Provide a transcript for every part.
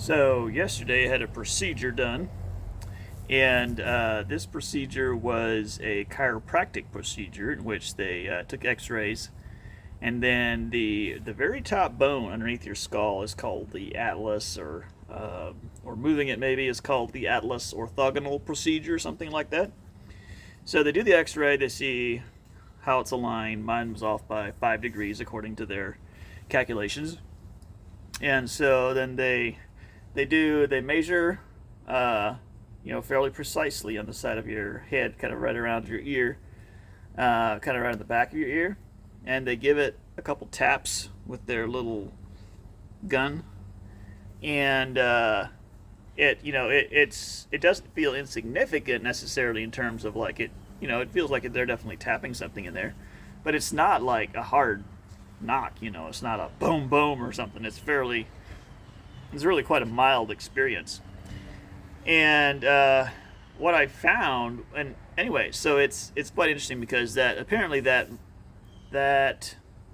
So yesterday I had a procedure done, and this procedure was a chiropractic procedure in which they took X-rays, and then the very top bone underneath your skull is called the atlas, or moving it maybe is called the atlas orthogonal procedure, something like that. So they do the X-ray, they see how it's aligned. Mine was off by 5 degrees according to their calculations, and so then they measure fairly precisely on the side of your head, kind of right around your ear, kind of right in the back of your ear, and they give it a couple taps with their little gun, and it doesn't feel insignificant necessarily in terms of like it feels like they're definitely tapping something in there, but it's not like a hard knock. It's not a boom boom or something. It's really quite a mild experience. And what I found, and anyway, so it's quite interesting because that apparently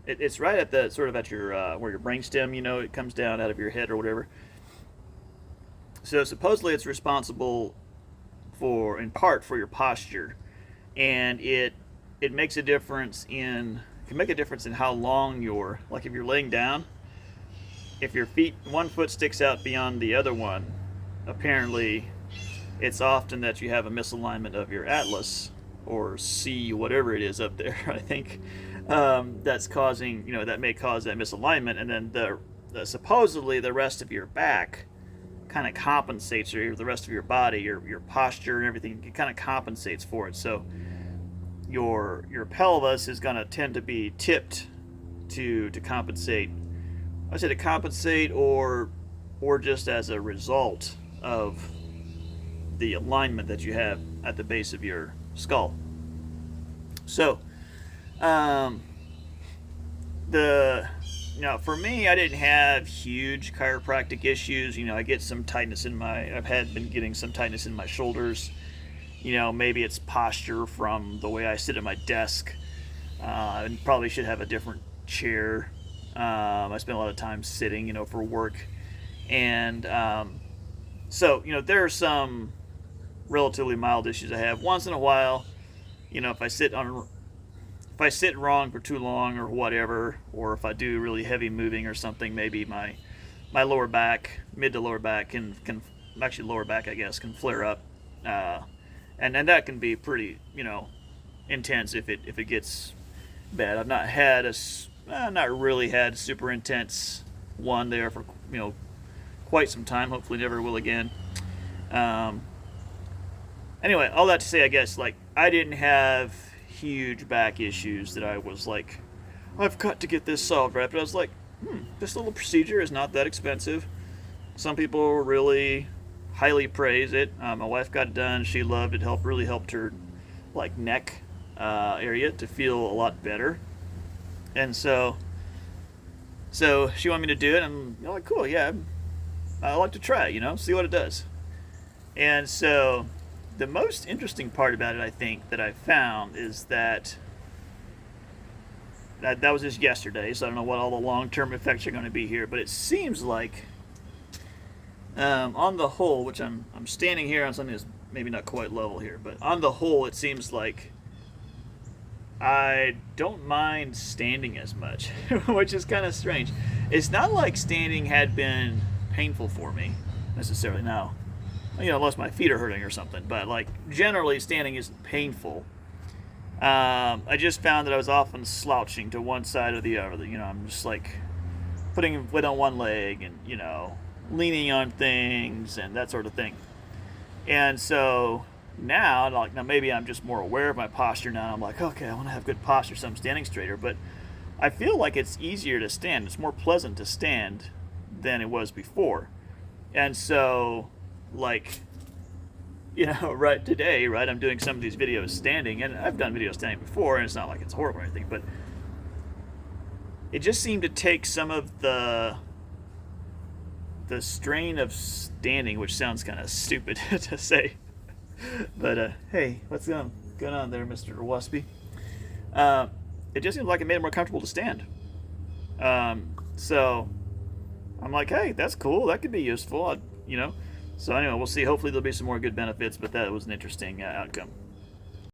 it's right at the sort of at your where your brainstem, it comes down out of your head or whatever. So supposedly it's responsible for, in part, for your posture, and it makes a difference in can make a difference in how long you're, like if you're laying down, if your feet, one foot sticks out beyond the other one, apparently it's often that you have a misalignment of your atlas or C, whatever it is up there. I think that's causing, that may cause that misalignment, and then supposedly the rest of your back kind of compensates, or the rest of your body, your posture and everything, it kind of compensates for it. So your pelvis is going to tend to be tipped to compensate. I said to compensate, or just as a result of the alignment that you have at the base of your skull. So, for me, I didn't have huge chiropractic issues. I get some tightness I've been getting some tightness in my shoulders. Maybe it's posture from the way I sit at my desk. I probably should have a different chair. I spend a lot of time sitting, for work. And so, there are some relatively mild issues I have. Once in a while, if I sit wrong for too long or whatever, or if I do really heavy moving or something, maybe my lower back, mid to lower back can actually lower back, I guess, can flare up. And that can be pretty, intense if it gets bad. I've not really had super intense one there for quite some time. Hopefully, never will again. Anyway, all that to say, I guess, like, I didn't have huge back issues that I was like, I've got to get this solved, right? But I was like, this little procedure is not that expensive. Some people really highly praise it. My wife got it done. She loved it. Really helped her, like, neck area to feel a lot better. And so she wanted me to do it, and I'm like, cool, yeah, I like to try it, see what it does. And so the most interesting part about it, I think, that I found is that was just yesterday, so I don't know what all the long-term effects are going to be here, but it seems like, on the whole, which I'm standing here on something that's maybe not quite level here, but on the whole, it seems like I don't mind standing as much, which is kind of strange. It's not like standing had been painful for me necessarily now, unless my feet are hurting or something. But like generally, standing isn't painful. I just found that I was often slouching to one side or the other. I'm just like putting weight on one leg and leaning on things and that sort of thing. And so now maybe I'm just more aware of my posture now. I'm like, okay, I want to have good posture, so I'm standing straighter. But I feel like it's easier to stand. It's more pleasant to stand than it was before. And so, like, right today, right, I'm doing some of these videos standing, and I've done videos standing before, and it's not like it's horrible or anything, but it just seemed to take some of the strain of standing, which sounds kind of stupid to say. But hey, what's going on there, Mr. Waspy? It just seems like it made it more comfortable to stand. So I'm like, hey, that's cool. That could be useful. So anyway, we'll see. Hopefully there'll be some more good benefits, but that was an interesting outcome.